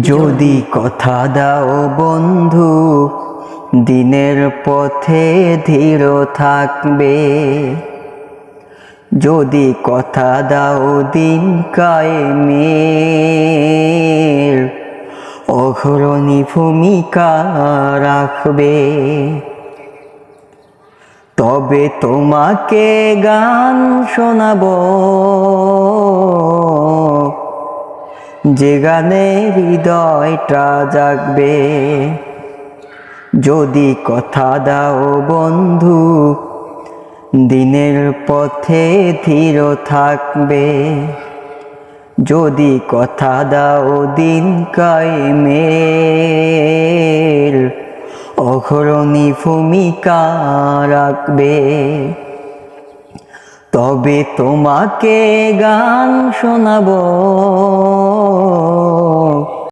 যদি কথা দাও বন্ধু, দিনের পথে ধীর থাকবে। যদি কথা দাও দিন কায়েমের, অগ্রণী ভূমিকা রাখবে। তবে তোমাকে গান শোনাবো, যে গানে হৃদয়টা জাগবে। যদি কথা দাও বন্ধু, দিনের পথে ধীর থাকবে। যদি কথা দাও দিন কায়েমের, অগ্রণী ভূমিকা রাখবে। তবে তোমাকে গান শোনাবো,